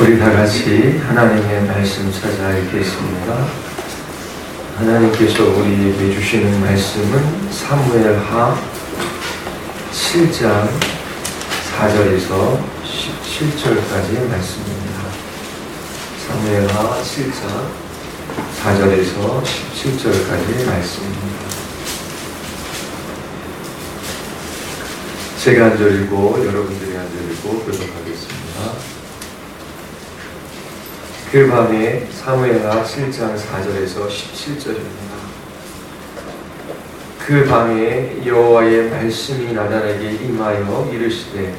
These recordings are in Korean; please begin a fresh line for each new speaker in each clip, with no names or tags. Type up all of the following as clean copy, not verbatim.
우리 다 같이 하나님의 말씀 찾아 읽겠습니다. 하나님께서 우리에게 주시는 말씀은 사무엘하 7장 4절에서 17절까지의 말씀입니다. 사무엘하 7장 4절에서 17절까지의 말씀입니다. 제가 한 절이고 여러분들이 한 절이고 교독하겠습니다. 그 밤에 사무엘하 7장 4절에서 17절입니다. 그 밤에 여호와의 말씀이 나단에게 임하여 이르시되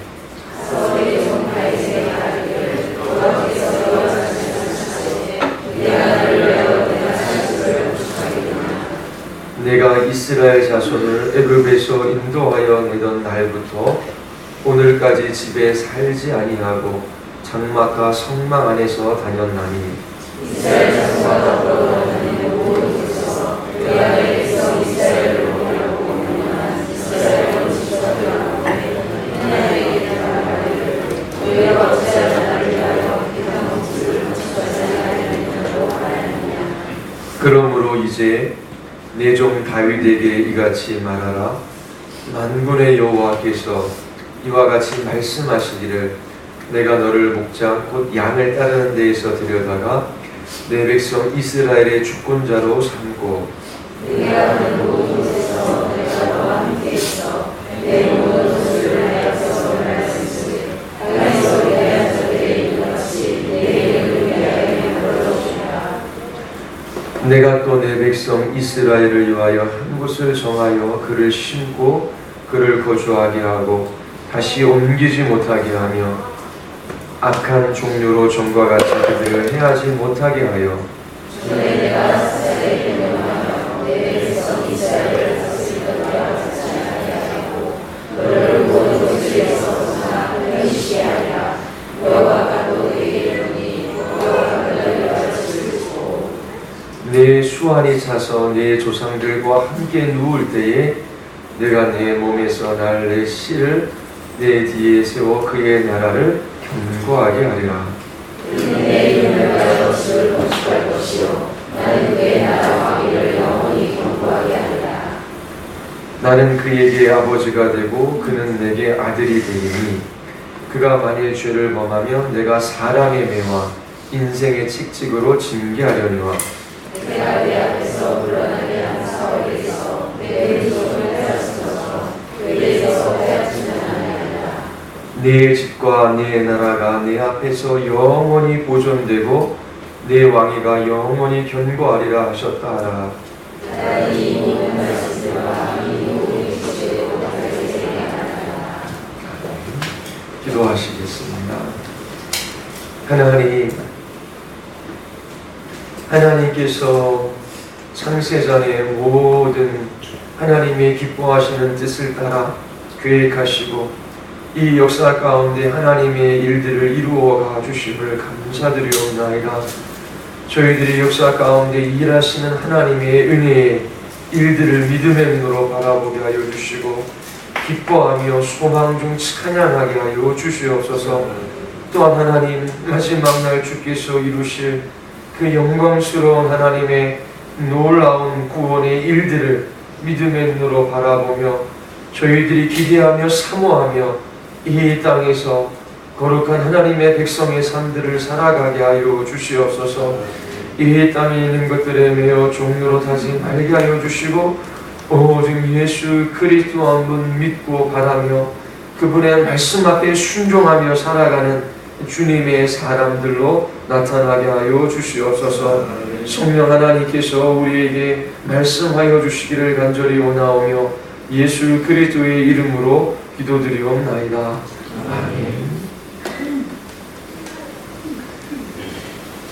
내가 이스라엘 자손을 애굽에서 인도하여 내던 날부터 오늘까지 집에 살지 아니하고 장막과 성막 안에서 다녔나니
이스라엘 자손과 더불어 다니는 모든 곳에서 내 아들 백성 이스라엘을 보려고 오는한 이스라엘 온 지도자들과 하나님에게 대답하기를 너희가 어찌하여 나를 위하여 이런 목소리를 맞춰서 하나님을 하나느냐.
그러므로 이제 내 종 다윗에게 이같이 말하라. 만군의 여호와께서 이와 같이 말씀하시기를 내가 너를 목장 곧 양을 따르는 데에서 데려다가 내 백성 이스라엘의 주권자로 삼고
내가 하는 모든 곳에서 내가 너와 함께 있어 내 모든 것을 내 앞에서 말할 수 있으리. 땅에서 위대한 자들의 이같이 내 이름을 위하여 만들어주리라.
내가 또 내 백성 이스라엘을 위하여 한 곳을 정하여 그를 심고 그를 거주하게 하고 다시 옮기지 못하게 하며 악한 종류로 전과 같이 그들을 해하지 못하게 하여
전에 내가 사사에게 명하여 내 백성 이스라엘을 다스리던 때와 같지 않게 하고 너를 모든 곳에서 편시게 하리라. 여호와가 너에게 이르노니 여호와가 너를 가르치시고
내 수완이 차서 내 조상들과 함께 누울 때에 내가 내 몸에서 날 내 씨를 내 뒤에 세워 그의 나라를 견고하게 하리라.
내 이름을 가져 집을 건축할 것이요 나는 그의 나라 왕위를 영원히 견고하게 하리라.
나는 그에게 아버지가 되고 그는 내게 아들이 되리니 그가 만일 죄를 범하면 내가 사랑의 매와 인생의 칙칙으로 징계하려니와
내가 내 앞에서 물러나게 한 사울에게서 내 왼손을 빼앗으면서 그에게서 빼앗지는 아니하리라.
내 집과 내 나라가 내 앞에서 영원히 보존되고 내 왕위가 영원히 견고하리라 하셨다 하라.
나는 이 모든 말씀들과 이 모든 기적으로 나를 생각하노라.
기도하시겠습니다. 하나님께서 창세전의 모든 하나님의 기뻐하시는 뜻을 따라 계획하시고 이 역사 가운데 하나님의 일들을 이루어가 주심을 감사드리옵나이다. 저희들이 역사 가운데 일하시는 하나님의 은혜의 일들을 믿음의 눈으로 바라보게 하여 주시고 기뻐하며 소망 중 찬양하게 하여 주시옵소서. 또한 하나님 마지막 날 주께서 이루실 그 영광스러운 하나님의 놀라운 구원의 일들을 믿음의 눈으로 바라보며 저희들이 기대하며 사모하며 이 땅에서 거룩한 하나님의 백성의 삶들을 살아가게 하여 주시옵소서. 이 땅에 있는 것들에 매여 종로로 타지 말게 하여 주시고 오직 예수 그리스도 한 분 믿고 바라며 그분의 말씀 앞에 순종하며 살아가는 주님의 사람들로 나타나게 하여 주시옵소서. 성령 하나님께서 우리에게 말씀하여 주시기를 간절히 원하오며 예수 그리스도의 이름으로 기도드리옵나이다. 아멘.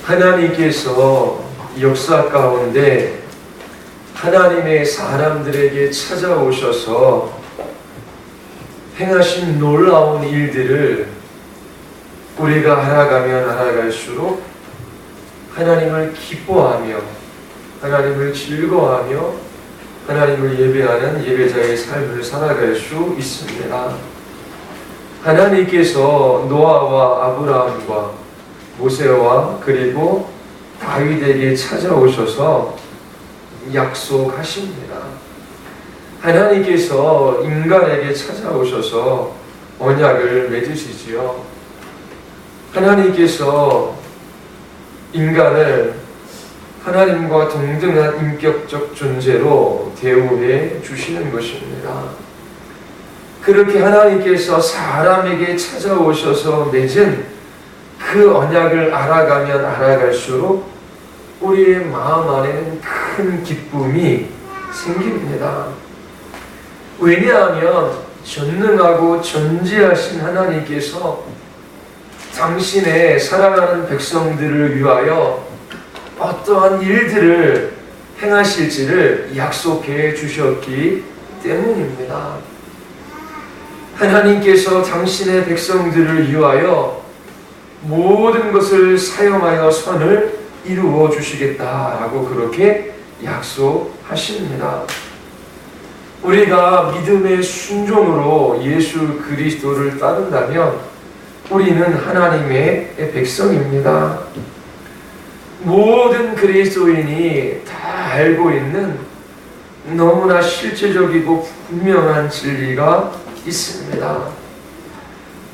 하나님께서 역사 가운데 하나님의 사람들에게 찾아오셔서 행하신 놀라운 일들을 우리가 알아가면 알아갈수록 하나님을 기뻐하며 하나님을 즐거워하며 하나님을 예배하는 예배자의 삶을 살아갈 수 있습니다. 하나님께서 노아와 아브라함과 모세와 그리고 다윗에게 찾아오셔서 약속하십니다. 하나님께서 인간에게 찾아오셔서 언약을 맺으시지요. 하나님께서 인간을 하나님과 동등한 인격적 존재로 대우해 주시는 것입니다. 그렇게 하나님께서 사람에게 찾아오셔서 맺은 그 언약을 알아가면 알아갈수록 우리의 마음 안에는 큰 기쁨이 생깁니다. 왜냐하면 전능하고 전지하신 하나님께서 당신의 사랑하는 백성들을 위하여 어떠한 일들을 행하실지를 약속해 주셨기 때문입니다. 하나님께서 당신의 백성들을 위하여 모든 것을 사용하여 선을 이루어 주시겠다라고 그렇게 약속하십니다. 우리가 믿음의 순종으로 예수 그리스도를 따른다면 우리는 하나님의 백성입니다. 모든 그리스도인이 다 알고 있는 너무나 실제적이고 분명한 진리가 있습니다.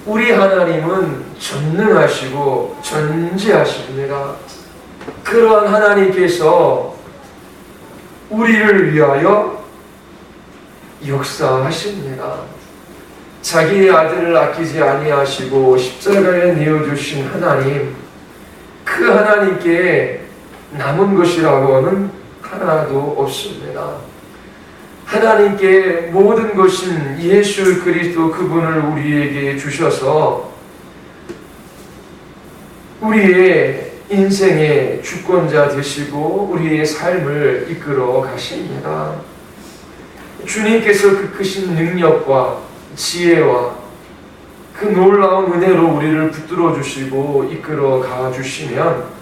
우리 하나님은 전능하시고 전지하십니다. 그러한 하나님께서 우리를 위하여 역사하십니다. 자기의 아들을 아끼지 아니하시고 십자가에 내어주신 하나님, 그 하나님께 남은 것이라고는 하나도 없습니다. 하나님께 모든 것인 예수 그리스도 그분을 우리에게 주셔서 우리의 인생의 주권자 되시고 우리의 삶을 이끌어 가십니다. 주님께서 그 크신 능력과 지혜와 그 놀라운 은혜로 우리를 붙들어 주시고 이끌어 가 주시면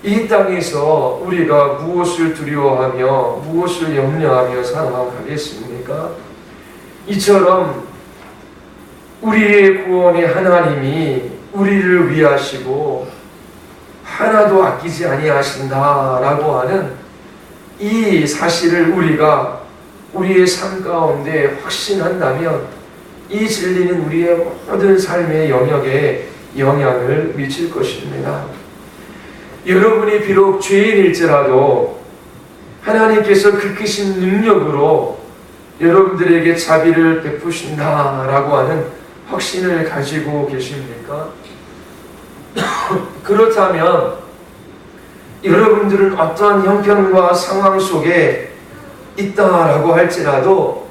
이 땅에서 우리가 무엇을 두려워하며 무엇을 염려하며 살아가겠습니까? 이처럼 우리의 구원의 하나님이 우리를 위하시고 하나도 아끼지 아니하신다라고 하는 이 사실을 우리가 우리의 삶 가운데 확신한다면 이 진리는 우리의 모든 삶의 영역에 영향을 미칠 것입니다. 여러분이 비록 죄인일지라도 하나님께서 그 크신 능력으로 여러분들에게 자비를 베푸신다라고 하는 확신을 가지고 계십니까? 그렇다면 여러분들은 어떠한 형편과 상황 속에 있다라고 할지라도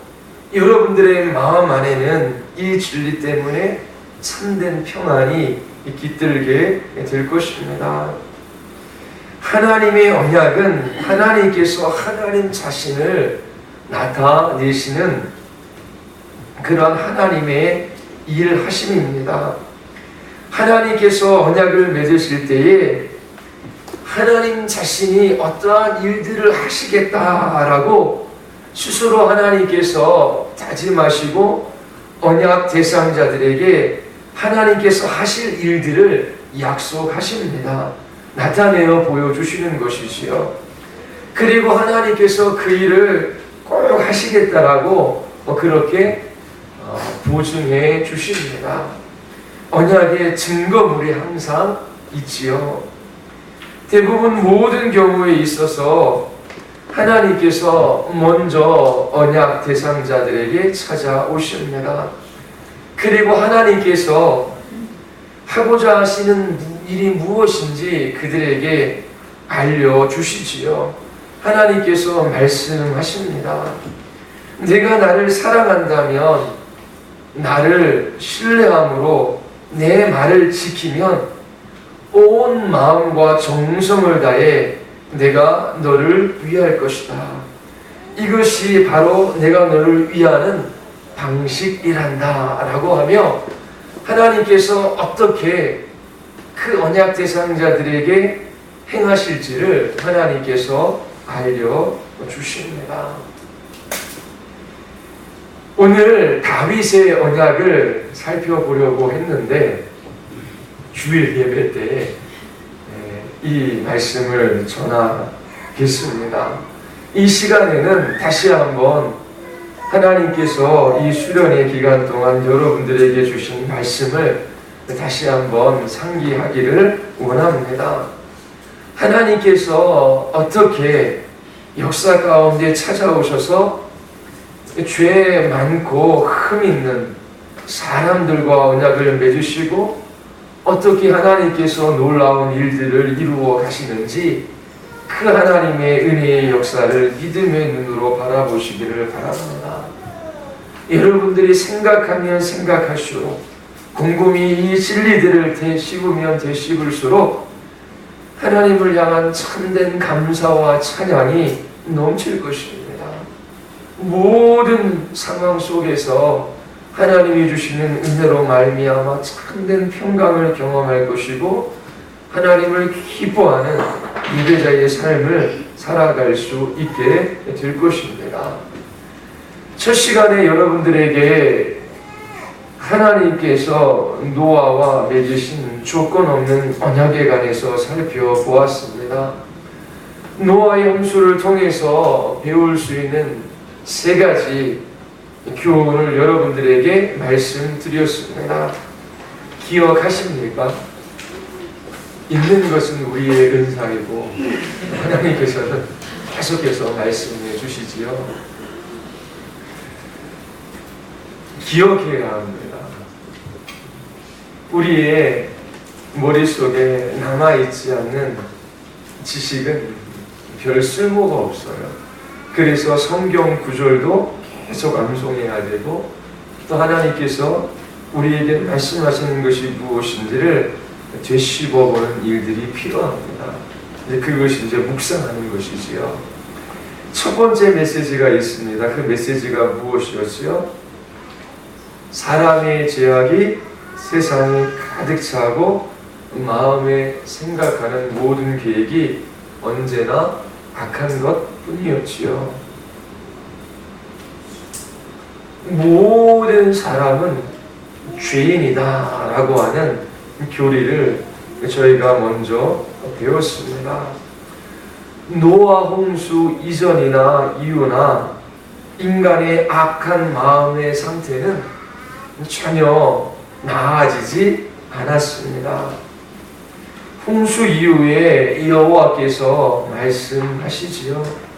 여러분들의 마음 안에는 이 진리 때문에 참된 평안이 깃들게 될 것입니다. 하나님의 언약은 하나님께서 하나님 자신을 나타내시는 그런 하나님의 일하심입니다. 하나님께서 언약을 맺으실 때에 하나님 자신이 어떠한 일들을 하시겠다라고 스스로 하나님께서 다짐하시고 언약 대상자들에게 하나님께서 하실 일들을 약속하십니다. 나타내어 보여주시는 것이지요. 그리고 하나님께서 그 일을 꼭 하시겠다라고 그렇게 보증해 주십니다. 언약의 증거물이 항상 있지요. 대부분 모든 경우에 있어서 하나님께서 먼저 언약 대상자들에게 찾아오십니다. 그리고 하나님께서 하고자 하시는 일이 무엇인지 그들에게 알려주시지요. 하나님께서 말씀하십니다. 내가 나를 사랑한다면 나를 신뢰함으로 내 말을 지키면 온 마음과 정성을 다해 내가 너를 위할 것이다. 이것이 바로 내가 너를 위하는 방식이란다 라고 하며 하나님께서 어떻게 그 언약 대상자들에게 행하실지를 하나님께서 알려주십니다. 오늘 다윗의 언약을 살펴보려고 했는데 주일 예배 때 이 말씀을 전하겠습니다. 이 시간에는 다시 한번 하나님께서 이 수련의 기간 동안 여러분들에게 주신 말씀을 다시 한번 상기하기를 원합니다. 하나님께서 어떻게 역사 가운데 찾아오셔서 죄 많고 흠 있는 사람들과 언약을 맺으시고 어떻게 하나님께서 놀라운 일들을 이루어 가시는지 그 하나님의 은혜의 역사를 믿음의 눈으로 바라보시기를 바랍니다. 여러분들이 생각하면 생각할수록 곰곰이 이 진리들을 되씹으면 되씹을수록 하나님을 향한 참된 감사와 찬양이 넘칠 것입니다. 모든 상황 속에서 하나님이 주시는 은혜로 말미암아 참된 평강을 경험할 것이고 하나님을 기뻐하는 예배자의 삶을 살아갈 수 있게 될 것입니다. 첫 시간에 여러분들에게 하나님께서 노아와 맺으신 조건 없는 언약에 관해서 살펴보았습니다. 노아의 홍수를 통해서 배울 수 있는 세 가지 교훈을 여러분들에게 말씀드렸습니다. 기억하십니까? 있는 것은 우리의 은사이고 하나님께서는 계속해서 말씀해 주시지요. 기억해야 합니다. 우리의 머릿속에 남아있지 않는 지식은 별 쓸모가 없어요. 그래서 성경 구절도 계속 암송해야 되고 또 하나님께서 우리에게 말씀하시는 것이 무엇인지를 되씹어보는 일들이 필요합니다. 그것이 이제 묵상하는 것이지요. 첫 번째 메시지가 있습니다. 그 메시지가 무엇이었지요? 사람의 죄악이 세상에 가득 차고 마음에 생각하는 모든 계획이 언제나 악한 것 뿐이었지요. 모든 사람은 죄인이다 라고 하는 교리를 저희가 먼저 배웠습니다. 노아 홍수 이전이나 이후나 인간의 악한 마음의 상태는 전혀 나아지지 않았습니다. 홍수 이후에 여호와께서 말씀하시지요.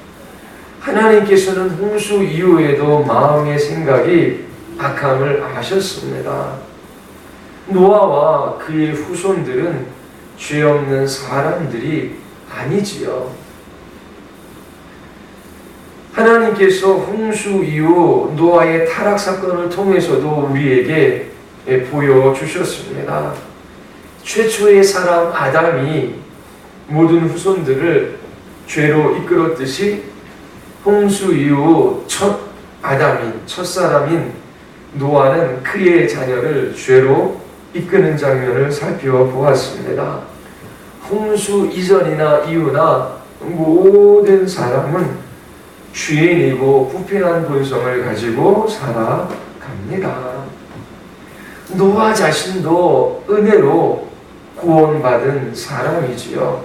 하나님께서는 홍수 이후에도 마음의 생각이 악함을 아셨습니다. 노아와 그의 후손들은 죄 없는 사람들이 아니지요. 하나님께서 홍수 이후 노아의 타락 사건을 통해서도 우리에게 보여주셨습니다. 최초의 사람 아담이 모든 후손들을 죄로 이끌었듯이 홍수 이후 첫 사람인 노아는 그의 자녀를 죄로 이끄는 장면을 살펴보았습니다. 홍수 이전이나 이후나 모든 사람은 죄인이고 부패한 본성을 가지고 살아갑니다. 노아 자신도 은혜로 구원받은 사람이지요.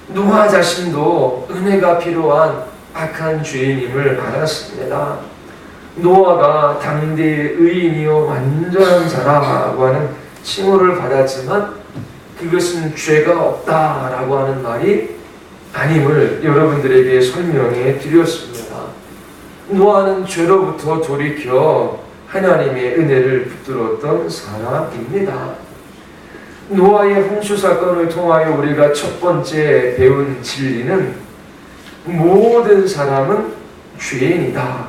노아 자신도 은혜가 필요한 악한 죄인임을 알았습니다. 노아가 당대의 의인이요 완전한 자라고 하는 칭호를 받았지만 그것은 죄가 없다라고 하는 말이 아님을 여러분들에게 설명해 드렸습니다. 노아는 죄로부터 돌이켜 하나님의 은혜를 붙들었던 사람입니다. 노아의 홍수 사건을 통하여 우리가 첫 번째 배운 진리는 모든 사람은 죄인이다.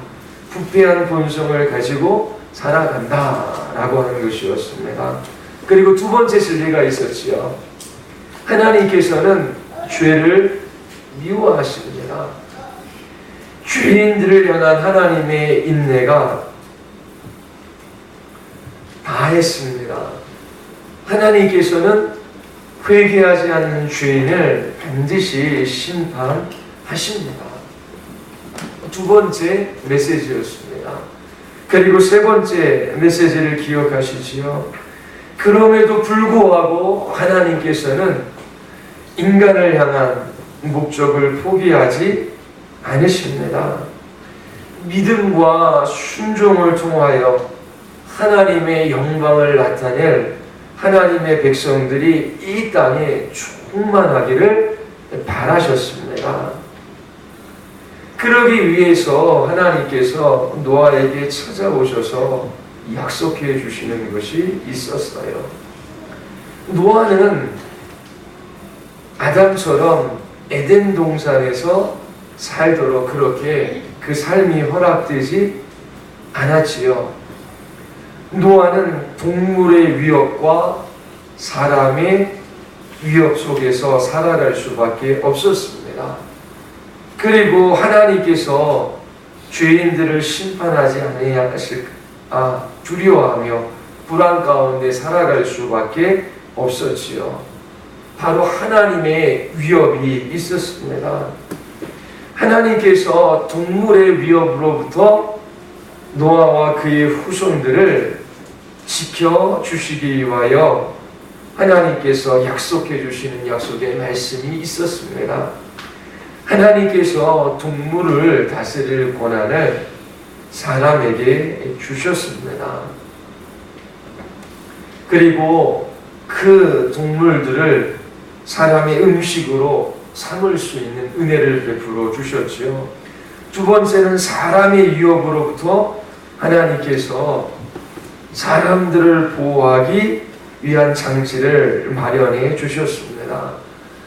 부패한 본성을 가지고 살아간다라고 하는 것이었습니다. 그리고 두 번째 진리가 있었지요. 하나님께서는 죄를 미워하십니다. 죄인들을 향한 하나님의 인내가 다했습니다. 하나님께서는 회개하지 않는 죄인을 반드시 심판하십니다. 두 번째 메시지였습니다. 그리고 세 번째 메시지를 기억하시지요. 그럼에도 불구하고 하나님께서는 인간을 향한 목적을 포기하지 않으십니다. 믿음과 순종을 통하여 하나님의 영광을 나타낼 하나님의 백성들이 이 땅에 충만하기를 바라셨습니다. 그러기 위해서 하나님께서 노아에게 찾아오셔서 약속해 주시는 것이 있었어요. 노아는 아담처럼 에덴 동산에서 살도록 그렇게 그 삶이 허락되지 않았지요. 노아는 동물의 위협과 사람의 위협 속에서 살아갈 수밖에 없었습니다. 그리고 하나님께서 죄인들을 심판하지 아니하실까 두려워하며 불안 가운데 살아갈 수밖에 없었지요. 바로 하나님의 위협이 있었습니다. 하나님께서 동물의 위협으로부터 노아와 그의 후손들을 지켜주시기 위하여 하나님께서 약속해 주시는 약속의 말씀이 있었습니다. 하나님께서 동물을 다스릴 권한을 사람에게 주셨습니다. 그리고 그 동물들을 사람의 음식으로 삼을 수 있는 은혜를 베풀어 주셨지요. 두 번째는 사람의 위협으로부터 하나님께서 사람들을 보호하기 위한 장치를 마련해 주셨습니다.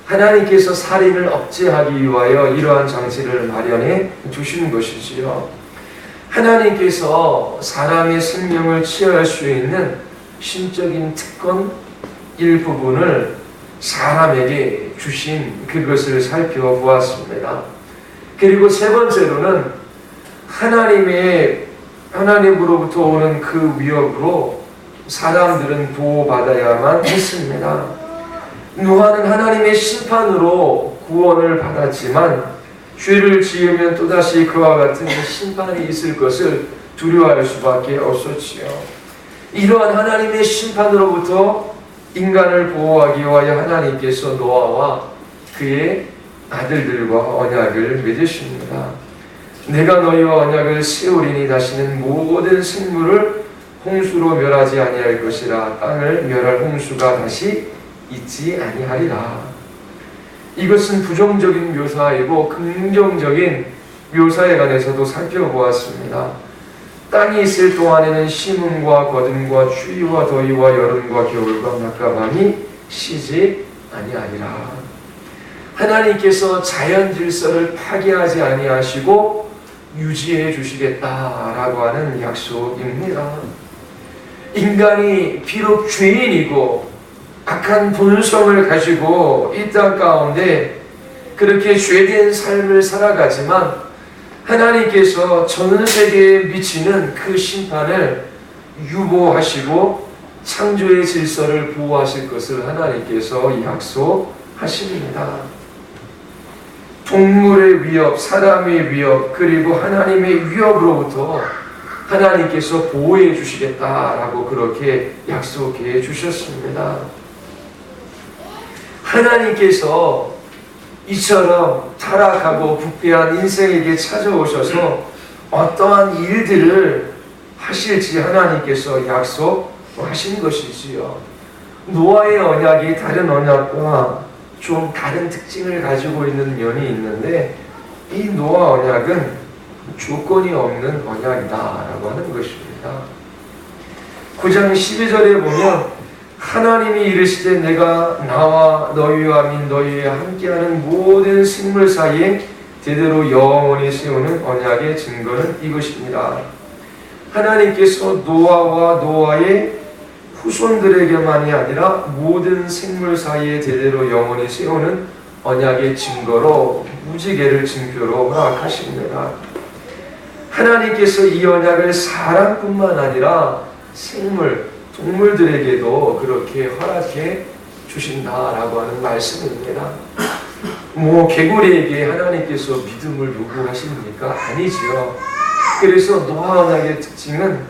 하나님께서 살인을 억제하기 위하여 이러한 장치를 마련해 주신 것이지요. 하나님께서 사람의 생명을 취할 수 있는 신적인 특권 일부분을 사람에게 주신 그것을 살펴보았습니다. 그리고 세 번째로는 하나님으로부터 오는 그 위협으로 사람들은 보호받아야만 했습니다. 노아는 하나님의 심판으로 구원을 받았지만 죄를 지으면 또다시 그와 같은 심판이 있을 것을 두려워할 수밖에 없었지요. 이러한 하나님의 심판으로부터 인간을 보호하기 위하여 하나님께서 노아와 그의 아들들과 언약을 맺으십니다. 내가 너희와 언약을 세우리니 다시는 모든 생물을 홍수로 멸하지 아니할 것이라. 땅을 멸할 홍수가 다시 있지 아니하리라. 이것은 부정적인 묘사이고 긍정적인 묘사에 관해서도 살펴보았습니다. 땅이 있을 동안에는 심음과 거듭과 추위와 더위와 여름과 겨울과 낮과 밤이 쉬지 아니하리라. 하나님께서 자연 질서를 파괴하지 아니하시고 유지해 주시겠다라고 하는 약속입니다. 인간이 비록 죄인이고 악한 본성을 가지고 이 땅 가운데 그렇게 죄된 삶을 살아가지만 하나님께서 전 세계에 미치는 그 심판을 유보하시고 창조의 질서를 보호하실 것을 하나님께서 약속하십니다. 동물의 위협, 사람의 위협, 그리고 하나님의 위협으로부터 하나님께서 보호해 주시겠다라고 그렇게 약속해 주셨습니다. 하나님께서 이처럼 타락하고 부패한 인생에게 찾아오셔서 어떠한 일들을 하실지 하나님께서 약속하신 것이지요. 노아의 언약이 다른 언약과 좀 다른 특징을 가지고 있는 면이 있는데 이 노아 언약은 조건이 없는 언약이다라고 하는 것입니다. 9장 12절에 보면 하나님이 이르시되 내가 나와 너희와 및 너희와 함께하는 모든 생물 사이에 대대로 영원히 세우는 언약의 증거는 이것입니다. 하나님께서 노아와 노아의 후손들에게만이 아니라 모든 생물 사이에 대대로 영원히 세우는 언약의 증거로 무지개를 징표로 허락하십니다. 하나님께서 이 언약을 사람뿐만 아니라 생물, 동물들에게도 그렇게 허락해 주신다라고 하는 말씀입니다. 개구리에게 하나님께서 믿음을 요구하십니까? 아니지요. 그래서 노아 언약의 특징은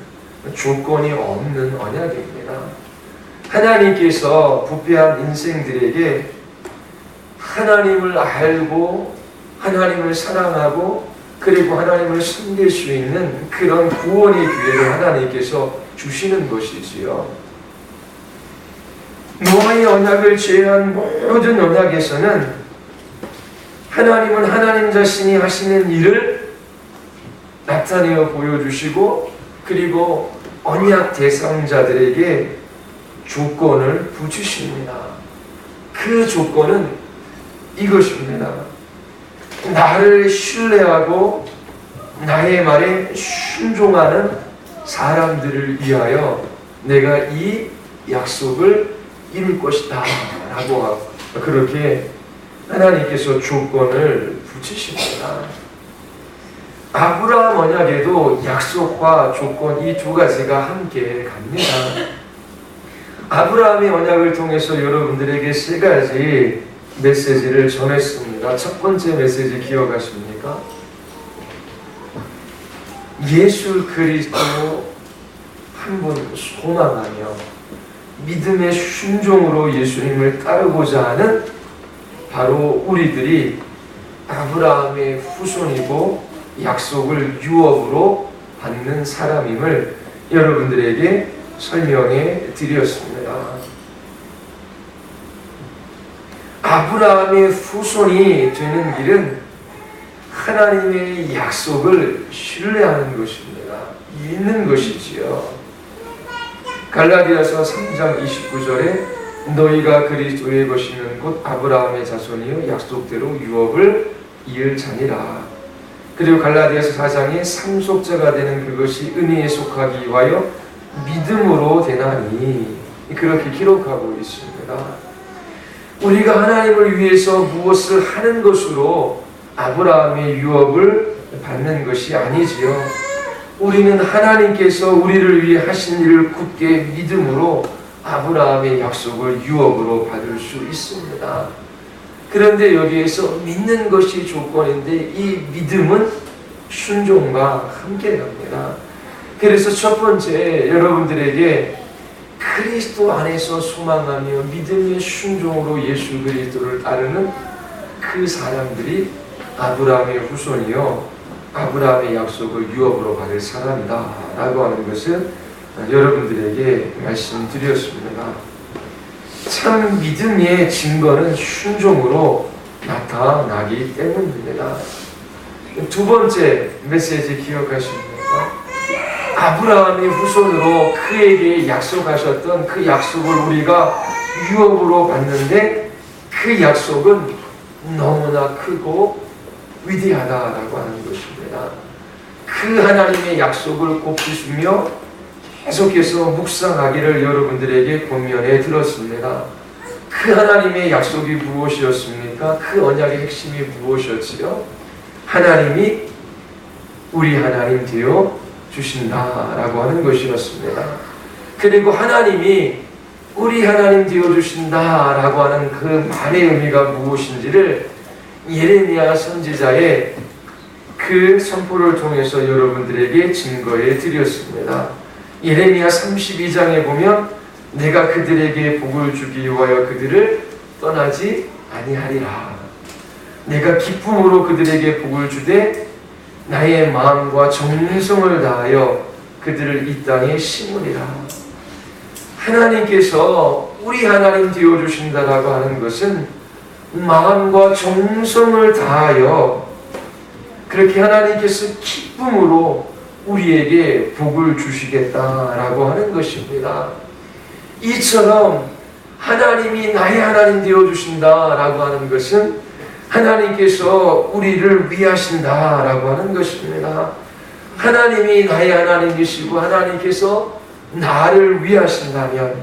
조건이 없는 언약입니다. 하나님께서 부패한 인생들에게 하나님을 알고 하나님을 사랑하고 그리고 하나님을 섬길 수 있는 그런 구원의 기회를 하나님께서 주시는 것이지요. 노아의 언약을 제외한 모든 언약에서는 하나님은 하나님 자신이 하시는 일을 나타내어 보여주시고 그리고 언약 대상자들에게 조건을 붙이십니다. 그 조건은 이것입니다. 나를 신뢰하고 나의 말에 순종하는 사람들을 위하여 내가 이 약속을 이룰 것이다 라고 그렇게 하나님께서 조건을 붙이십니다. 아브라함 언약에도 약속과 조건 이 두 가지가 함께 갑니다. 아브라함의 언약을 통해서 여러분들에게 세 가지 메시지를 전했습니다. 첫 번째 메시지 기억하십니까? 예수 그리스도 한 분 소망하며 믿음의 순종으로 예수님을 따르고자 하는 바로 우리들이 아브라함의 후손이고 약속을 유업으로 받는 사람임을 여러분들에게 설명해 드렸습니다. 아브라함의 후손이 되는 길은 하나님의 약속을 신뢰하는 것입니다. 믿는 것이지요. 갈라디아서 3장 29절에 너희가 그리스도의 것이면 곧 아브라함의 자손이요 약속대로 유업을 이을 자니라. 그리고 갈라디아서 4장에 상속자가 되는 그것이 은혜에 속하기 위하여 믿음으로 되나니 그렇게 기록하고 있습니다. 우리가 하나님을 위해서 무엇을 하는 것으로 아브라함의 유업을 받는 것이 아니지요. 우리는 하나님께서 우리를 위해 하신 일을 굳게 믿음으로 아브라함의 약속을 유업으로 받을 수 있습니다. 그런데 여기에서 믿는 것이 조건인데 이 믿음은 순종과 함께 갑니다. 그래서 첫 번째 여러분들에게 그리스도 안에서 소망하며 믿음의 순종으로 예수 그리스도를 따르는 그 사람들이 아브라함의 후손이요 아브라함의 약속을 유업으로 받을 사람이다 라고 하는 것을 여러분들에게 말씀드렸습니다. 참 믿음의 증거는 순종으로 나타나기 때문입니다. 두 번째 메시지 기억하십니까? 아브라함의 후손으로 그에게 약속하셨던 그 약속을 우리가 유업으로 받는데 그 약속은 너무나 크고 위대하다라고 하는 것입니다. 그 하나님의 약속을 곱씹으며 계속해서 묵상하기를 여러분들에게 권면해 들었습니다. 그 하나님의 약속이 무엇이었습니까? 그 언약의 핵심이 무엇이었지요? 하나님이 우리 하나님 되어 주신다라고 하는 것이었습니다. 그리고 하나님이 우리 하나님 되어 주신다라고 하는 그 말의 의미가 무엇인지를 예레미야 선지자의 그 선포를 통해서 여러분들에게 증거해 드렸습니다. 예레미야 32장에 보면 내가 그들에게 복을 주기 위하여 그들을 떠나지 아니하리라. 내가 기쁨으로 그들에게 복을 주되 나의 마음과 정성을 다하여 그들을 이 땅에 심으리라. 하나님께서 우리 하나님 되어주신다라고 하는 것은 마음과 정성을 다하여 그렇게 하나님께서 기쁨으로 우리에게 복을 주시겠다라고 하는 것입니다. 이처럼 하나님이 나의 하나님 되어주신다라고 하는 것은 하나님께서 우리를 위하신다라고 하는 것입니다. 하나님이 나의 하나님이시고 하나님께서 나를 위하신다면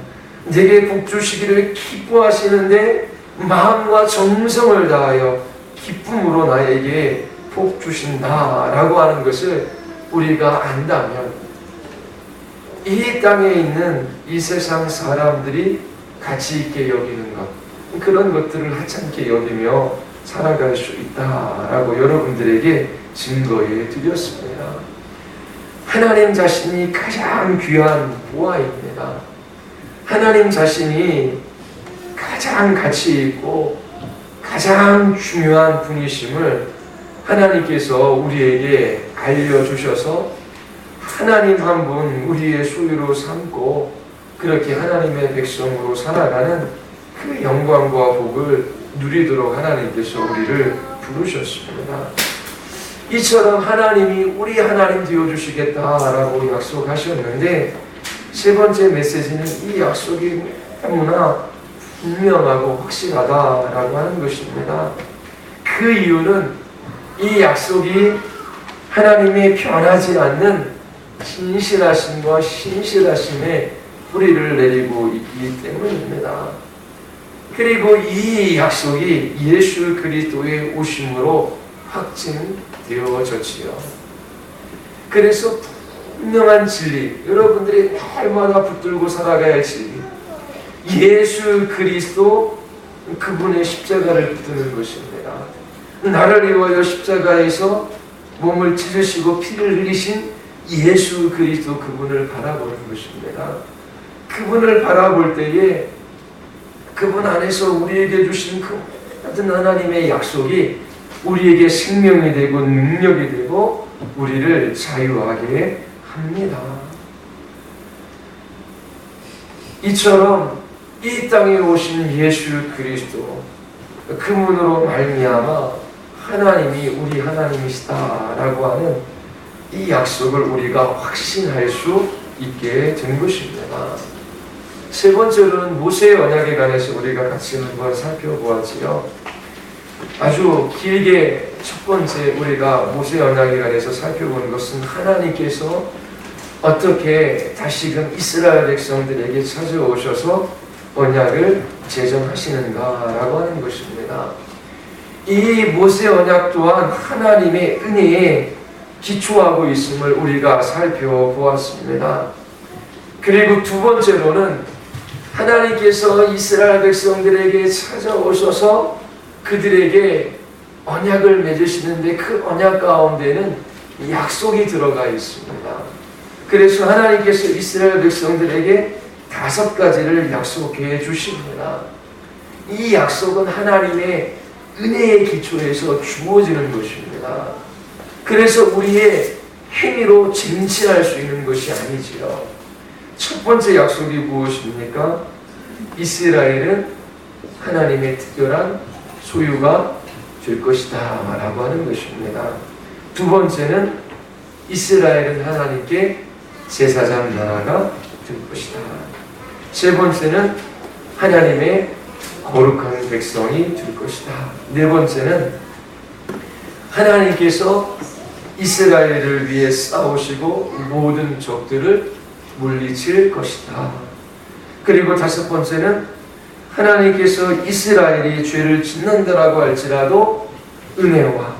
내게 복 주시기를 기뻐하시는데 마음과 정성을 다하여 기쁨으로 나에게 복 주신다라고 하는 것을 우리가 안다면 이 땅에 있는 이 세상 사람들이 가치 있게 여기는 것 그런 것들을 하찮게 여기며 살아갈 수 있다라고 여러분들에게 증거해 드렸습니다. 하나님 자신이 가장 귀한 보화입니다. 하나님 자신이 가장 가치 있고 가장 중요한 분이심을 하나님께서 우리에게 알려주셔서 하나님 한 분 우리의 소유로 삼고 그렇게 하나님의 백성으로 살아가는 그 영광과 복을 누리도록 하나님께서 우리를 부르셨습니다. 이처럼 하나님이 우리 하나님 되어주시겠다라고 약속하셨는데 세 번째 메시지는 이 약속이 너무나 분명하고 확실하다라고 하는 것입니다. 그 이유는 이 약속이 하나님의 변하지 않는 진실하심과 신실하심에 뿌리를 내리고 있기 때문입니다. 그리고 이 약속이 예수 그리스도의 오심으로 확증되어졌지요. 그래서 분명한 진리, 여러분들이 날마다 붙들고 살아가야 할 진리, 예수 그리스도 그분의 십자가를 붙드는 것입니다. 나를 위하여 십자가에서 몸을 찢으시고 피를 흘리신 예수 그리스도 그분을 바라보는 것입니다. 그분을 바라볼 때에 그분 안에서 우리에게 주신 그 모든 하나님의 약속이 우리에게 생명이 되고 능력이 되고 우리를 자유하게 합니다. 이처럼 이 땅에 오신 예수 그리스도 그분으로 말미암아 하나님이 우리 하나님이시다라고 하는 이 약속을 우리가 확신할 수 있게 된 것입니다. 세 번째로는 모세의 언약에 관해서 우리가 같이 한번 살펴보았지요. 아주 길게 첫 번째 우리가 모세의 언약에 관해서 살펴본 것은 하나님께서 어떻게 다시금 이스라엘 백성들에게 찾아오셔서 언약을 제정하시는가라고 하는 것입니다. 이 모세의 언약 또한 하나님의 은혜에 기초하고 있음을 우리가 살펴보았습니다. 그리고 두 번째로는 하나님께서 이스라엘 백성들에게 찾아오셔서 그들에게 언약을 맺으시는데 그 언약 가운데는 약속이 들어가 있습니다. 그래서 하나님께서 이스라엘 백성들에게 5가지를 약속해 주십니다. 이 약속은 하나님의 은혜의 기초에서 주어지는 것입니다. 그래서 우리의 행위로 쟁취할 수 있는 것이 아니지요. 첫 번째 약속이 무엇입니까? 이스라엘은 하나님의 특별한 소유가 될 것이다 라고 하는 것입니다. 두 번째는 이스라엘은 하나님께 제사장 나라가 될 것이다. 세 번째는 하나님의 거룩한 백성이 될 것이다. 네 번째는 하나님께서 이스라엘을 위해 싸우시고 모든 적들을 물리칠 것이다. 그리고 다섯 번째는 하나님께서 이스라엘이 죄를 짓는다라고 할지라도 은혜와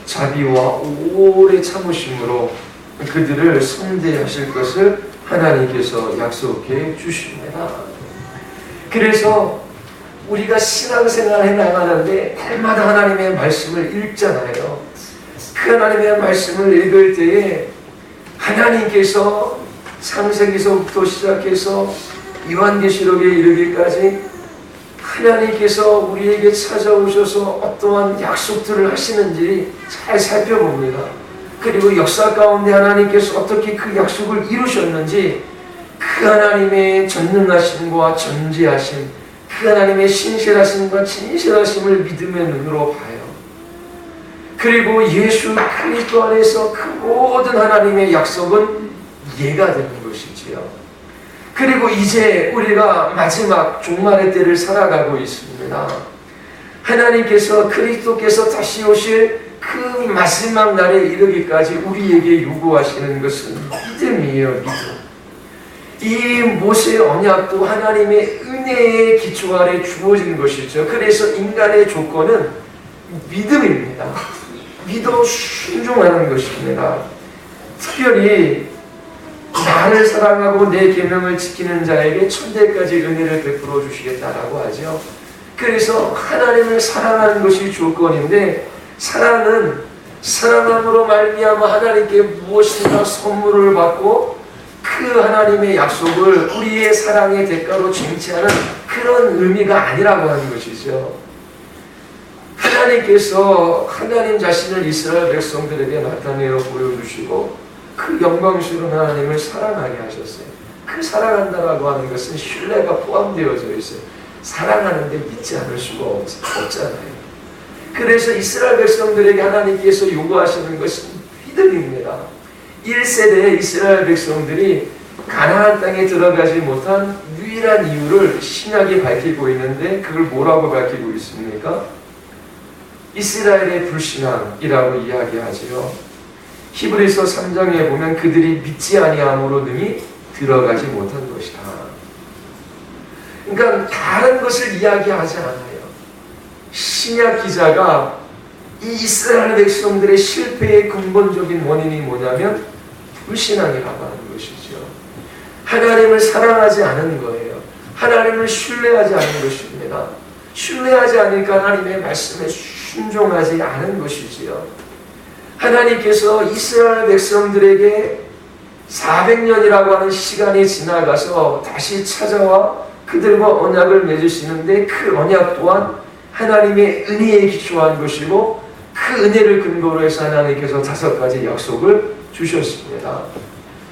자비와 오래 참으심으로 그들을 선대하실 것을 하나님께서 약속해 주십니다. 그래서 우리가 신앙생활 해나가는데 날마다 하나님의 말씀을 읽잖아요. 그 하나님의 말씀을 읽을 때에 하나님께서 창세기서부터 시작해서 요한계시록에 이르기까지 하나님께서 우리에게 찾아오셔서 어떠한 약속들을 하시는지 잘 살펴봅니다. 그리고 역사 가운데 하나님께서 어떻게 그 약속을 이루셨는지 그 하나님의 전능하심과 전지하심, 그 하나님의 신실하심과 진실하심을 믿음의 눈으로 봐요. 그리고 예수 그리스도 안에서 그 모든 하나님의 약속은 이해가 되는 것이지요. 그리고 이제 우리가 마지막 종말의 때를 살아가고 있습니다. 하나님께서 그리스도께서 다시 오실 그 마지막 날에 이르기까지 우리에게 요구하시는 것은 믿음이에요. 믿음. 이 모세의 언약도 하나님의 은혜의 기초 아래 주어진 것이죠. 그래서 인간의 조건은 믿음입니다. 믿어 순종하는 것입니다. 특별히 나를 사랑하고 내 계명을 지키는 자에게 천대까지 은혜를 베풀어 주시겠다라고 하죠. 그래서 하나님을 사랑하는 것이 조건인데 사랑은 사랑함으로 말미암아 하나님께 무엇인가 선물을 받고 그 그 하나님의 약속을 우리의 사랑의 대가로 쟁취하는 그런 의미가 아니라고 하는 것이죠. 하나님께서 하나님 자신을 이스라엘 백성들에게 나타내어 보여주시고 그 영광스러운 하나님을 사랑하게 하셨어요. 그 사랑한다라고 하는 것은 신뢰가 포함되어져 있어요. 사랑하는데 믿지 않을 수가 없잖아요. 그래서 이스라엘 백성들에게 하나님께서 요구하시는 것은 믿음입니다. 1세대의 이스라엘 백성들이 가나안 땅에 들어가지 못한 유일한 이유를 신약이 밝히고 있는데 그걸 뭐라고 밝히고 있습니까? 이스라엘의 불신앙이라고 이야기하지요. 히브리서 3장에 보면 그들이 믿지 아니함으로 능히 들어가지 못한 것이다. 그러니까 다른 것을 이야기하지 않아요. 신약 기자가 이 이스라엘 백성들의 실패의 근본적인 원인이 뭐냐면 불신앙이라고 하는 것이죠. 하나님을 사랑하지 않은 거예요. 하나님을 신뢰하지 않은 것입니다. 신뢰하지 않으니까 하나님의 말씀에 순종하지 않은 것이지요. 하나님께서 이스라엘 백성들에게 400년이라고 하는 시간이 지나가서 다시 찾아와 그들과 언약을 맺으시는데 그 언약 또한 하나님의 은혜에 기초한 것이고 그 은혜를 근거로 해서 하나님께서 5가지 약속을 주셨습니다.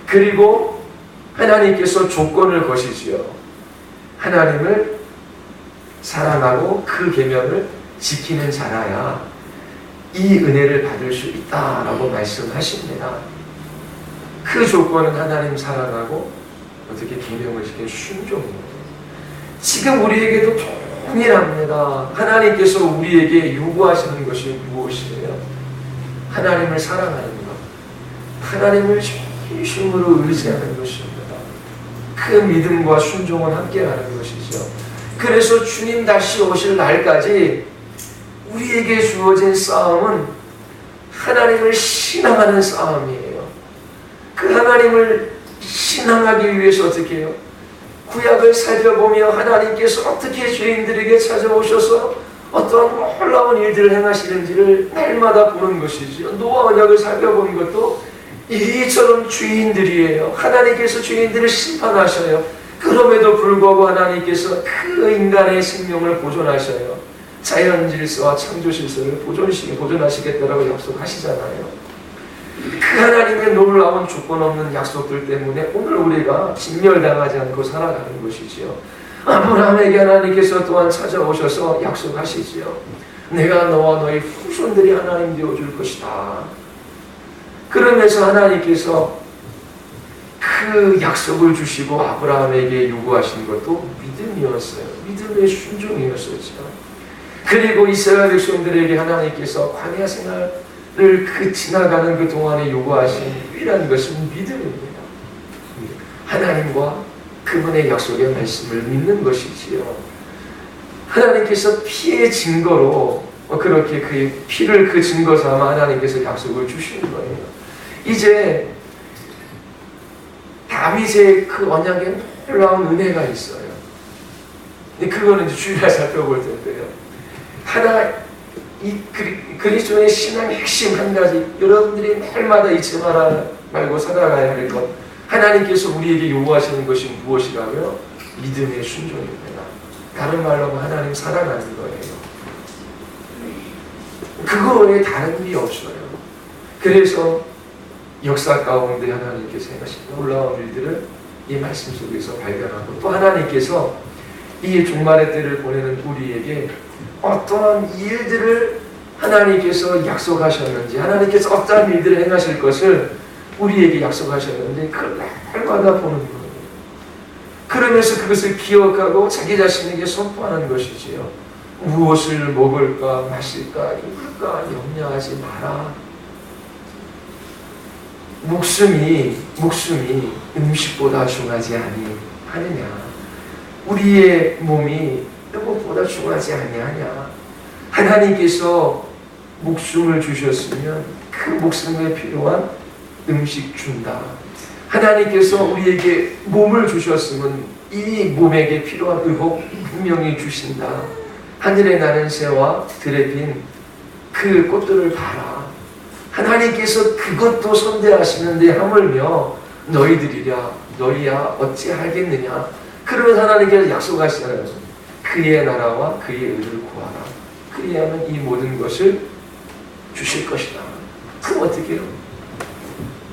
그리고 하나님께서 조건을 거시지요. 하나님을 사랑하고 그 계명을 지키는 자라야 이 은혜를 받을 수 있다라고 말씀하십니다. 그 조건은 하나님 사랑하고 어떻게 계명을 지키는 순종입니다. 지금 우리에게도 동일합니다. 하나님께서 우리에게 요구하시는 것이 무엇이에요? 하나님을 사랑하는 것, 하나님을 진심으로 의지하는 것입니다. 그 믿음과 순종은 함께하는 것이죠. 그래서 주님 다시 오실 날까지 우리에게 주어진 싸움은 하나님을 신앙하는 싸움이에요. 그 하나님을 신앙하기 위해서 어떻게 해요? 구약을 살펴보며 하나님께서 어떻게 죄인들에게 찾아오셔서 어떠한 놀라운 일들을 행하시는지를 날마다 보는 것이죠. 노아 언약을 살펴보는 것도 이처럼 죄인들이에요. 하나님께서 죄인들을 심판하셔요. 그럼에도 불구하고 하나님께서 그 인간의 생명을 보존하셔요. 자연 질서와 창조 질서를 보존하시겠다라고 약속하시잖아요. 그 하나님의 놀라운 조건 없는 약속들 때문에 오늘 우리가 진멸당하지 않고 살아가는 것이지요. 아브라함에게 하나님께서 또한 찾아오셔서 약속하시지요. 내가 너와 너의 후손들이 하나님 되어줄 것이다. 그러면서 하나님께서 그 약속을 주시고 아브라함에게 요구하신 것도 믿음이었어요. 믿음의 순종이었었죠. 그리고 이스라엘 백성들에게 하나님께서 광야 생활을 그 지나가는 그 동안에 요구하신 유일한 것은 믿음입니다. 하나님과 그분의 약속의 말씀을 믿는 것이지요. 하나님께서 피의 증거로 그렇게 그 피를 그 증거 삼아 하나님께서 약속을 주시는 거예요. 이제 다윗의 그 언약에 놀라운 은혜가 있어요. 그거는 이제 주일날 살펴볼 텐데요. 이 그리스도의 신앙의 핵심 한 가지, 여러분들이 날마다 잊지 말고 살아가야 할 것, 하나님께서 우리에게 요구하시는 것이 무엇이라고요? 믿음의 순종입니다. 다른 말로 하면 하나님 사랑하는 거예요. 그거 외에 다른 일이 없어요. 그래서 역사 가운데 하나님께서 행하신 놀라운 일들을 이 말씀 속에서 발견하고, 또 하나님께서 이 종말의 때를 보내는 우리에게 어떠한 일들을 하나님께서 약속하셨는지, 하나님께서 어떠한 일들을 행하실 것을 우리에게 약속하셨는지 그걸 날마다 보는 거예요. 그러면서 그것을 기억하고 자기 자신에게 선포하는 것이지요. 무엇을 먹을까 마실까 입을까 염려하지 마라. 목숨이 음식보다 중하지 아니하느냐. 우리의 몸이 무엇보다 중하지 아니하냐. 하나님께서 목숨을 주셨으면 그 목숨에 필요한 음식 준다. 하나님께서 우리에게 몸을 주셨으면 이 몸에게 필요한 의복 분명히 주신다. 하늘에 나는 새와 들에 핀 그 꽃들을 봐라. 하나님께서 그것도 선대하시는데 하물며 너희들이랴 너희야 어찌 알겠느냐. 그러면 하나님께서 약속하시잖아요. 그의 나라와 그의 의를 구하라. 그리하면 이 모든 것을 주실 것이다. 그럼 어떻게 해요?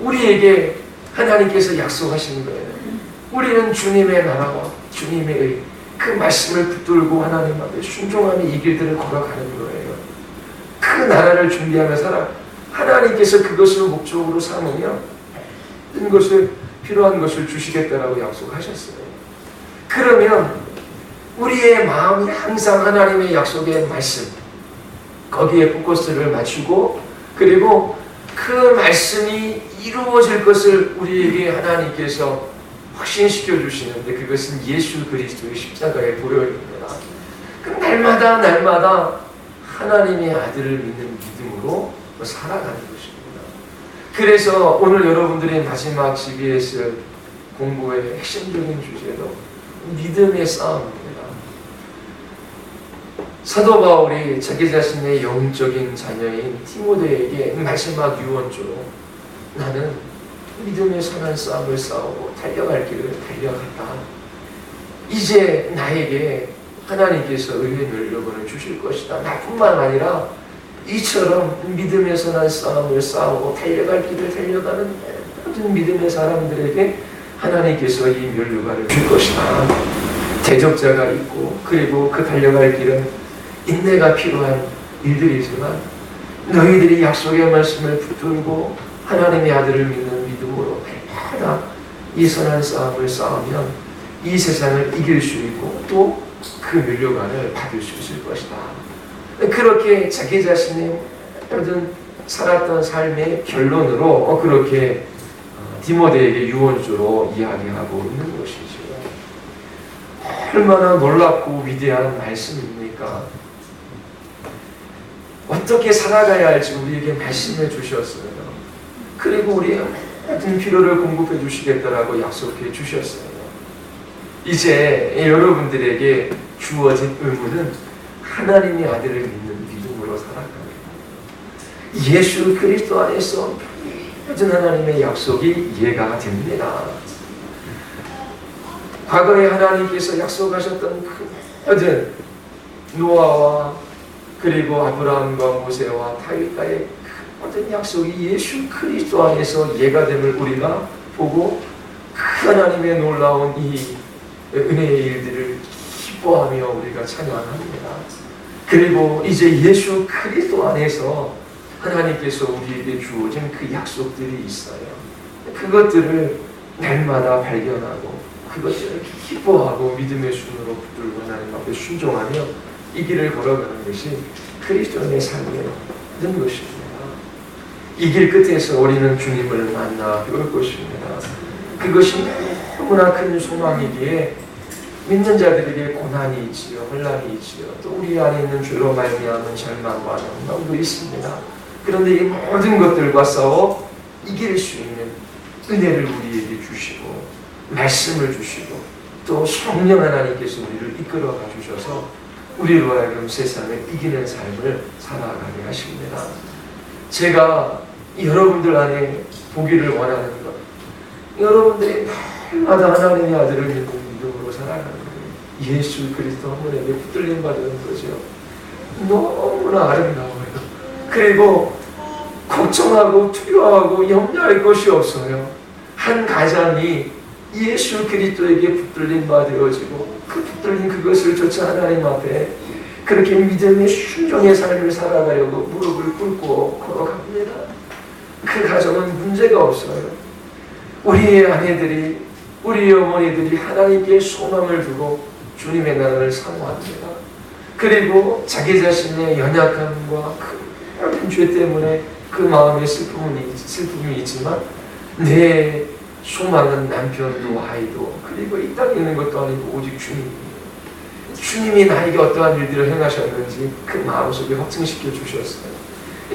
우리에게 하나님께서 약속하시는 거예요. 우리는 주님의 나라와 주님의 의, 그 말씀을 붙들고 하나님 앞에 순종하며 이 길들을 걸어가는 거예요. 그 나라를 준비하며 살아. 하나님께서 그것을 목적으로 삼으며 모든 것을 필요한 것을 주시겠다라고 약속하셨어요. 그러면 우리의 마음이 항상 하나님의 약속의 말씀 거기에 포커스를 맞추고 그리고 그 말씀이 이루어질 것을 우리에게 하나님께서 확신시켜 주시는데 그것은 예수 그리스도의 십자가의 보혈입니다. 그 날마다 하나님의 아들을 믿는 믿음으로 살아가는 것입니다. 그래서 오늘 여러분들의 마지막 GBS 공부의 핵심적인 주제도 믿음의 싸움입니다. 사도 바울이 자기 자신의 영적인 자녀인 디모데에게 마지막 유언조로 나는 믿음의 선한 싸움을 싸우고 달려갈 길을 달려갔다. 이제 나에게 하나님께서 의의 면류관을 주실 것이다. 나뿐만 아니라 이처럼 믿음의 선한 싸움을 싸우고 달려갈 길을 달려가는 모든 믿음의 사람들에게 하나님께서 이 면류관을 줄 것이다. 대적자가 있고 그리고 그 달려갈 길은 인내가 필요한 일들이지만 너희들이 약속의 말씀을 붙들고 하나님의 아들을 믿는 믿음으로 날마다 이 선한 싸움을 싸우면 이 세상을 이길 수 있고 또 그 면류관을 받을 수 있을 것이다. 그렇게 자기 자신의 모든 살았던 삶의 결론으로 그렇게 디모데에게 유언조로 이야기하고 있는 것이죠. 얼마나 놀랍고 위대한 말씀입니까? 어떻게 살아가야 할지 우리에게 말씀해 주셨어요. 그리고 우리의 모든 필요를 공급해 주시겠다라고 약속해 주셨어요. 이제 여러분들에게 주어진 의무는 하나님의 아들을 믿는 믿음으로 살아갑니다. 예수 그리스도 안에서 모든 하나님의 약속이 이해가 됩니다. 과거에 하나님께서 약속하셨던 그 모든 노아와 그리고 아브라함과 모세와 다윗과의 그 모든 약속이 예수 그리스도 안에서 이해가 됨을 우리가 보고 그 하나님의 놀라운 이 은혜의 일들을 기뻐하며 우리가 찬양합니다. 그리고 이제 예수 그리스도 안에서 하나님께서 우리에게 주어진 그 약속들이 있어요. 그것들을 날마다 발견하고 그것들을 기뻐하고 믿음의 순으로 붙들고 하나님 앞에 순종하며 이 길을 걸어가는 것이 그리스도인의 삶의 모든 것입니다. 이 길 끝에서 우리는 주님을 만나 볼 것입니다. 그것이 너무나 큰 소망이기에 믿는 자들에게 고난이 있지요, 혼란이 있지요, 또 우리 안에 있는 죄로 말미암은 절망과 영광도 있습니다. 그런데 이 모든 것들과 싸워 이길 수 있는 은혜를 우리에게 주시고 말씀을 주시고 또 성령 하나님께서 우리를 이끌어가 주셔서 우리로 하여금 세상을 이기는 삶을 살아가게 하십니다. 제가 여러분들 안에 보기를 원하는 것, 여러분들이 날마다 하나님의 아들을 믿는 믿음으로 살아가는 거예요. 예수 그리스도 한 분에게 붙들림 받는 거죠. 너무나 아름다워요. 그리고 걱정하고 두려워하고 염려할 것이 없어요. 한 가장이 예수 그리스도에게 붙들림 받으어지고 그 붙들린 그것을 쫓아 하나님 앞에 그렇게 믿음의 순종의 삶을 살아가려고 무릎을 꿇고 걸어갑니다. 그 가정은 문제가 없어요. 우리의 아내들이 우리의 어머니들이 하나님께 소망을 두고 주님의 나라를 사모합니다. 그리고 자기 자신의 연약함과 큰 죄 때문에 그 마음에 슬픔이 있지만 내 소망은 남편도 아이도 그리고 이 땅에 있는 것도 아니고 오직 주님이에요. 주님이 나에게 어떠한 일들을 행하셨는지 그 마음속에 확증시켜 주셨어요.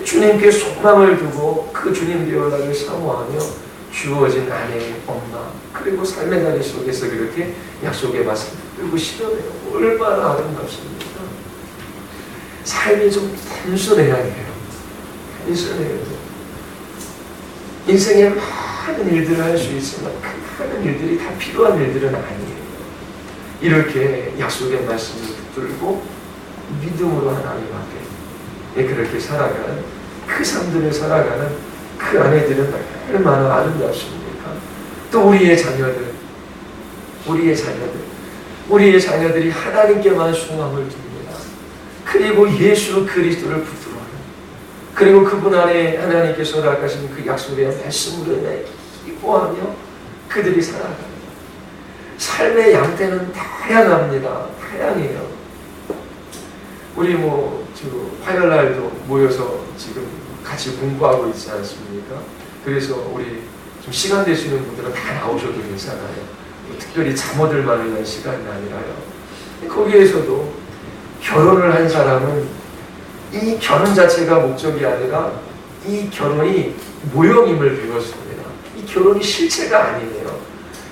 주님께 소망을 두고 그 주님 되어 나를 사모하며 주어진 아내, 엄마 그리고 삶의 자리 속에서 그렇게 약속의 말씀을 들고 실현해요. 얼마나 아름답습니까? 삶이 좀 단순해야 해요. 단순해요. 인생에 많은 일들을 할 수 있지만 그 많은 일들이 다 필요한 일들은 아니에요. 이렇게 약속의 말씀을 붙들고 믿음으로 하나님 앞에 그렇게 살아가는 그 삶들을 살아가는 그 아내들은 얼마나 아름답습니까? 또 우리의 자녀들이 하나님께만 소망을 둡니다. 그리고 예수 그리스도를 붙들어요. 그리고 그분 안에 하나님께서 허락하신 그 약속의 말씀으로 인해 기뻐하며 그들이 살아갑니다. 삶의 양태는 다양합니다. 다양해요. 우리 지금 화요일날도 모여서 지금 같이 공부하고 있지 않습니까? 그래서 우리 좀 시간 되시는 분들은 다 나오셔도 괜찮아요. 특별히 잠옷들만을 위한 시간이 아니라요. 거기에서도 결혼을 한 사람은 이 결혼 자체가 목적이 아니라 이 결혼이 모형임을 배웠습니다. 이 결혼이 실체가 아니에요.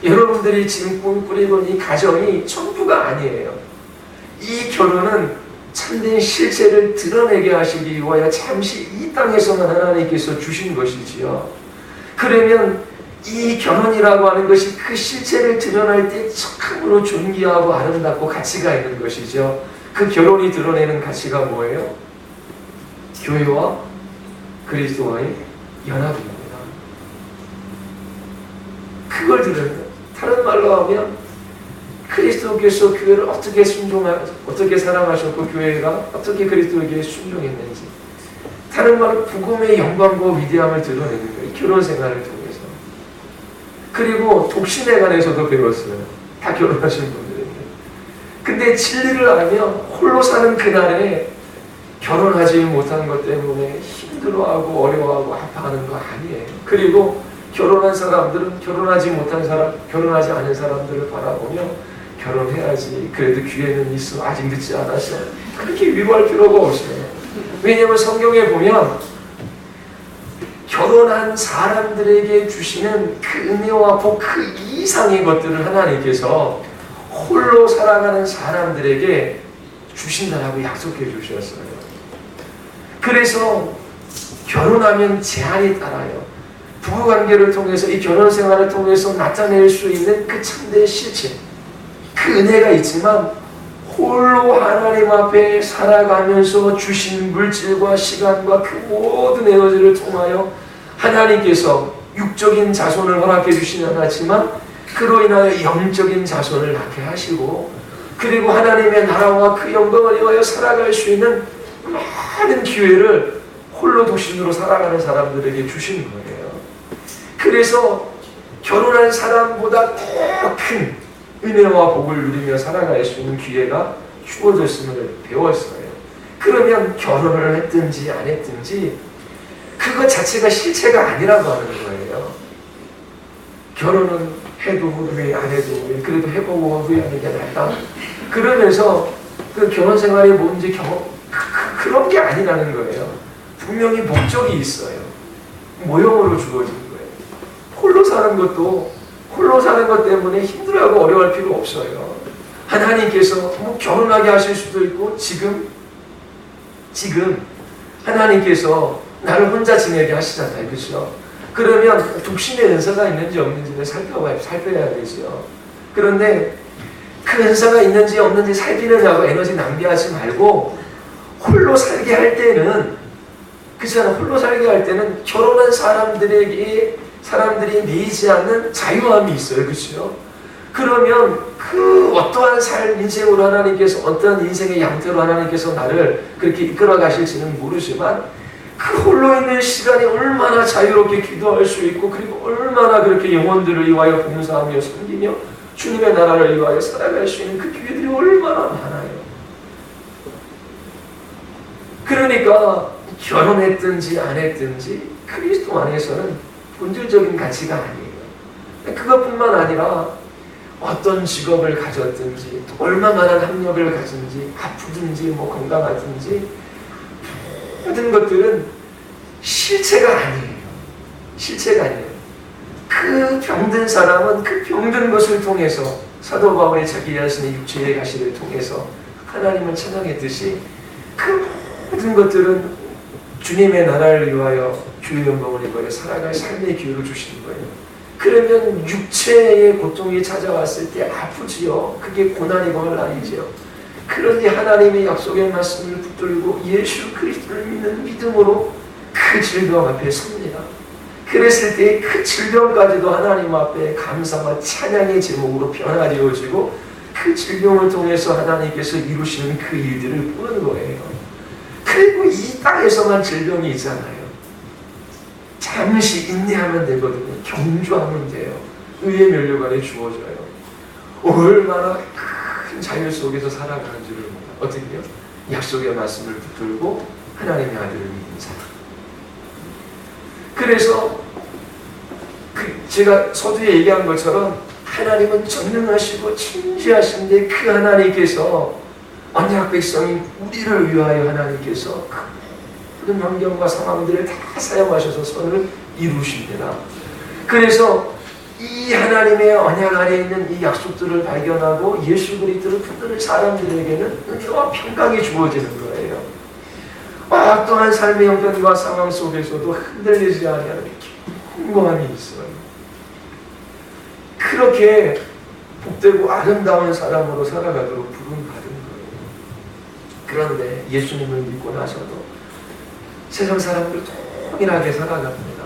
여러분들이 지금 꾸리는 이 가정이 전부가 아니에요. 이 결혼은 참된 실체를 드러내게 하시기 위하여 잠시 이 땅에서만 하나님께서 주신 것이지요. 그러면 이 결혼이라고 하는 것이 그 실체를 드러날 때 척함으로 존귀하고 아름답고 가치가 있는 것이죠. 그 결혼이 드러내는 가치가 뭐예요? 교회와 그리스도와의 연합입니다. 그걸 들으면, 다른 말로 하면 그리스도께서 교회를 어떻게 사랑하셨고 교회가 어떻게 그리스도에게 순종했는지, 다른 말로 복음의 영광과 위대함을 드러내는 거예요. 결혼 생활을 통해서. 그리고 독신에 관해서도 배웠어요. 다 결혼하신 분들에게. 근데 진리를 알면 홀로 사는 그날에 결혼하지 못한 것 때문에 힘들어하고 어려워하고 아파하는 거 아니에요. 그리고 결혼한 사람들은 결혼하지 않은 사람들을 바라보며 결혼해야지, 그래도 기회는 있어, 아직 늦지 않았어, 그렇게 위로할 필요가 없어요. 왜냐하면 성경에 보면 결혼한 사람들에게 주시는 그 은혜와 복, 그 이상의 것들을 하나님께서 홀로 살아가는 사람들에게 주신다라고 약속해 주셨어요. 그래서 결혼하면 제한이 따라요. 부부관계를 통해서, 이 결혼 생활을 통해서 나타낼 수 있는 그 참된 실체, 그 은혜가 있지만 홀로 하나님 앞에 살아가면서 주신 물질과 시간과 그 모든 에너지를 통하여 하나님께서 육적인 자손을 허락해 주시는 하지만 그로 인하여 영적인 자손을 낳게 하시고, 그리고 하나님의 나라와 그 영광을 위하여 살아갈 수 있는 많은 기회를 홀로 독신으로 살아가는 사람들에게 주신 거예요. 그래서 결혼한 사람보다 더 큰 은혜와 복을 누리며 살아갈 수 있는 기회가 주어졌음을 배웠어요. 그러면 결혼을 했든지 안 했든지 그것 자체가 실체가 아니라고 하는 거예요. 결혼은 해도 후회, 안 해도 후회, 그래도 해보고 후회하는 게 낫다, 그러면서 그 결혼 생활이 뭔지 그런 게 아니라는 거예요. 분명히 목적이 있어요. 모형으로 주어진 거예요. 홀로 사는 것 때문에 힘들어하고 어려워할 필요 없어요. 하나님께서 결혼하게 하실 수도 있고, 지금 하나님께서 나를 혼자 지내게 하시잖아요. 그렇죠? 그러면 독신의 은사가 있는지 없는지를 살펴야 되죠. 그런데 그 은사가 있는지 없는지 살피느냐고 에너지 낭비하지 말고, 홀로 살게 할 때는, 그렇잖아요. 홀로 살게 할 때는 결혼한 사람들이 내지 않는 자유함이 있어요. 그렇죠? 그러면 그 어떠한 인생으로 하나님께서, 어떠한 인생의 양태로 하나님께서 나를 그렇게 이끌어 가실지는 모르지만, 그 홀로 있는 시간이 얼마나 자유롭게 기도할 수 있고, 그리고 얼마나 그렇게 영혼들을 위하여 봉사하며 섬기며 주님의 나라를 위하여 살아갈 수 있는 그 기회들이 얼마나 많아요. 그러니까 결혼했든지 안 했든지 그리스도 안에서는 본질적인 가치가 아니에요. 그것뿐만 아니라 어떤 직업을 가졌든지, 얼마만한 학력을 가진지, 아프든지 건강하든지, 모든 것들은 실체가 아니에요. 실체가 아니에요. 그 병든 사람은 그 병든 것을 통해서, 사도 바울이 자기 자신의 육체의 가시를 통해서 하나님을 찬양했듯이, 그 모든 것들은 주님의 나라를 위하여 교회 영광을 입어야 살아갈 삶의 기회를 주시는 거예요. 그러면 육체의 고통이 찾아왔을 때 아프지요. 그게 고난이고 난이지요. 그런데 하나님의 약속의 말씀을 붙들고 예수 그리스도를 믿는 믿음으로 그 질병 앞에 섭니다. 그랬을 때 그 질병까지도 하나님 앞에 감사와 찬양의 제목으로 변화되어지고 그 질병을 통해서 하나님께서 이루시는 그 일들을 보는 거예요. 그리고 이 땅에서만 질병이 있잖아요. 잠시 인내하면 되거든요. 경주하면 돼요. 의의 면류관에 주어져요. 얼마나 큰 자유 속에서 살아가는지를 몰라요. 어떻게요? 약속의 말씀을 붙들고 하나님의 아들을 믿는 사람. 그래서 제가 서두에 얘기한 것처럼 하나님은 전능하시고 진지하신데 그 하나님께서 언약 백성인 우리를 위하여 하나님께서 모든 환경과 상황들을 다 사용하셔서 선을 이루십니다. 그래서 이 하나님의 언약 아래 있는 이 약속들을 발견하고 예수 그리스도를 붙드는 사람들에게는 은혜와 평강이 주어지는 거예요. 어떠한 삶의 형편과 상황 속에서도 흔들리지 아니하는 견고함이 있어요. 그렇게 복되고 아름다운 사람으로 살아가도록 부름받은 거예요. 그런데 예수님을 믿고 나서도 세상 사람들 동일하게 살아갑니다.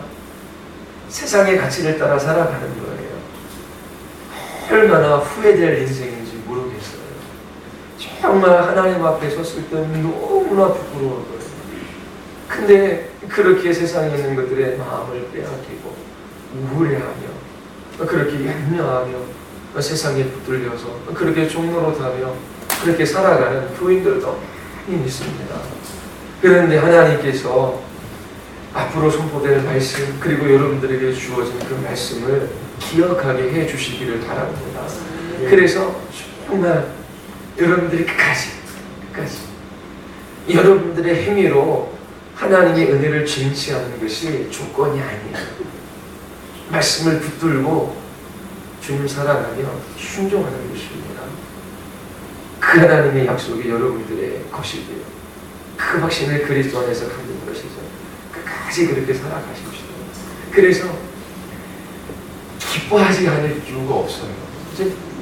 세상의 가치를 따라 살아가는 거예요. 얼마나 후회될 인생인지 모르겠어요. 정말 하나님 앞에 섰을 때 너무나 부끄러워요. 근데 그렇게 세상에 있는 것들의 마음을 빼앗기고 우울해하며 그렇게 염려하며 세상에 붙들려서 그렇게 종노릇하며 그렇게 살아가는 교인들도 많이 있습니다. 그런데 하나님께서 앞으로 선포될 말씀 그리고 여러분들에게 주어진 그 말씀을 기억하게 해주시기를 바랍니다. 그래서 정말 여러분들이 끝까지 여러분들의 행위로 하나님의 은혜를 쟁취하는 것이 조건이 아니에요. 말씀을 붙들고 주님 사랑하며 순종하는 것입니다. 그 하나님의 약속이 여러분들의 것이고요. 그 확신을 그리스도 안에서 갖는 것이죠. 끝까지 그렇게 살아가십시오. 그래서 기뻐하지 않을 이유가 없어요.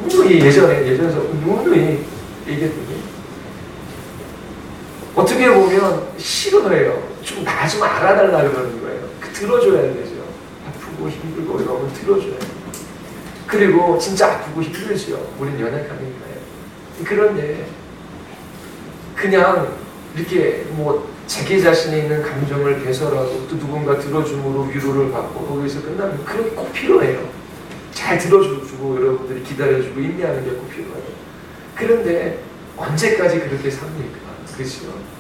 누누이 예전에서 누누이 얘기했더니 어떻게 보면 싫어해요. 좀 나 좀 알아달라고 그러는 거예요. 들어줘야 되죠. 아프고 힘들고 이러면 들어줘야 돼요. 그리고 진짜 아프고 힘들죠. 우린 연약하니까요. 그런데 그냥 이렇게 자기 자신에 있는 감정을 개설하고 또 누군가 들어줌으로 위로를 받고 거기서 끝나면 그런 게 꼭 필요해요. 잘 들어주고 여러분들이 기다려주고 인내하는 게 꼭 필요해요. 그런데 언제까지 그렇게 삽니까? 그렇죠?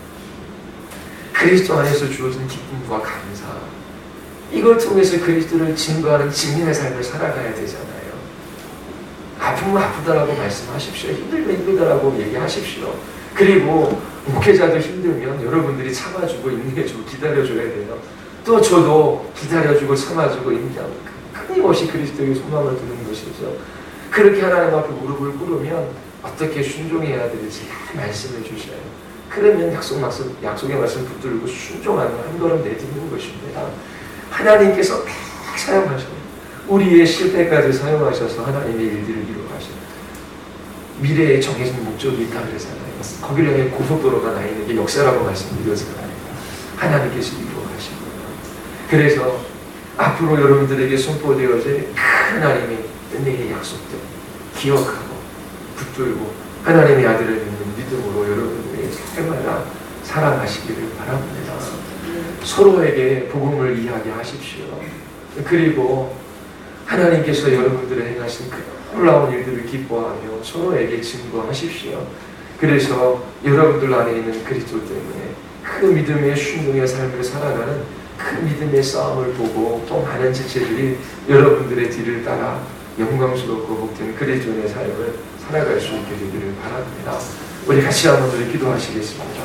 그리스도 안에서 주어진 기쁨과 감사 이걸 통해서 그리스도를 증거하는 증인의 삶을 살아가야 되잖아요. 아프면 아프다라고 말씀하십시오. 힘들면 힘들다라고 얘기하십시오. 그리고 목회자도 힘들면 여러분들이 참아주고 인내해주고 기다려줘야 돼요. 또 저도 기다려주고 참아주고 인내하고 끊임없이 그리스도의 소망을 두는 것이죠. 그렇게 하나님 앞에 무릎을 꿇으면 어떻게 순종해야 될지 말씀해 주셔요. 그러면 약속의 말씀 붙들고 순종하는 한 걸음 내딛는 것입니다. 하나님께서 다 사용하셔요. 우리의 실패까지 사용하셔서 하나님의 일들을 이루어가셔요. 미래에 정해진 목적이 있다 그러잖아요. 거기를 향해 고속도로가 나 있는 게 역사라고 말씀드렸잖아요. 하나님께서 이루어가신 거예요. 그래서 앞으로 여러분들에게 선포되어질 하나님의 은혜의 약속들 기억하고 붙들고 하나님의 아들을 믿는 믿음으로 여러분들의 삶마다 살아가시기를 바랍니다. 서로에게 복음을 이야기하십시오. 그리고 하나님께서 여러분들의 행하신 그 놀라운 일들을 기뻐하며 서로에게 증거하십시오. 그래서 여러분들 안에 있는 그리스도 때문에 그 믿음의 순종의 삶을 살아가는 그 믿음의 싸움을 보고 또 많은 지체들이 여러분들의 뒤를 따라 영광스럽고 복된 그리스도의 삶을 살아갈 수 있게 되기를 바랍니다. 우리 같이 한번 기도하시겠습니다.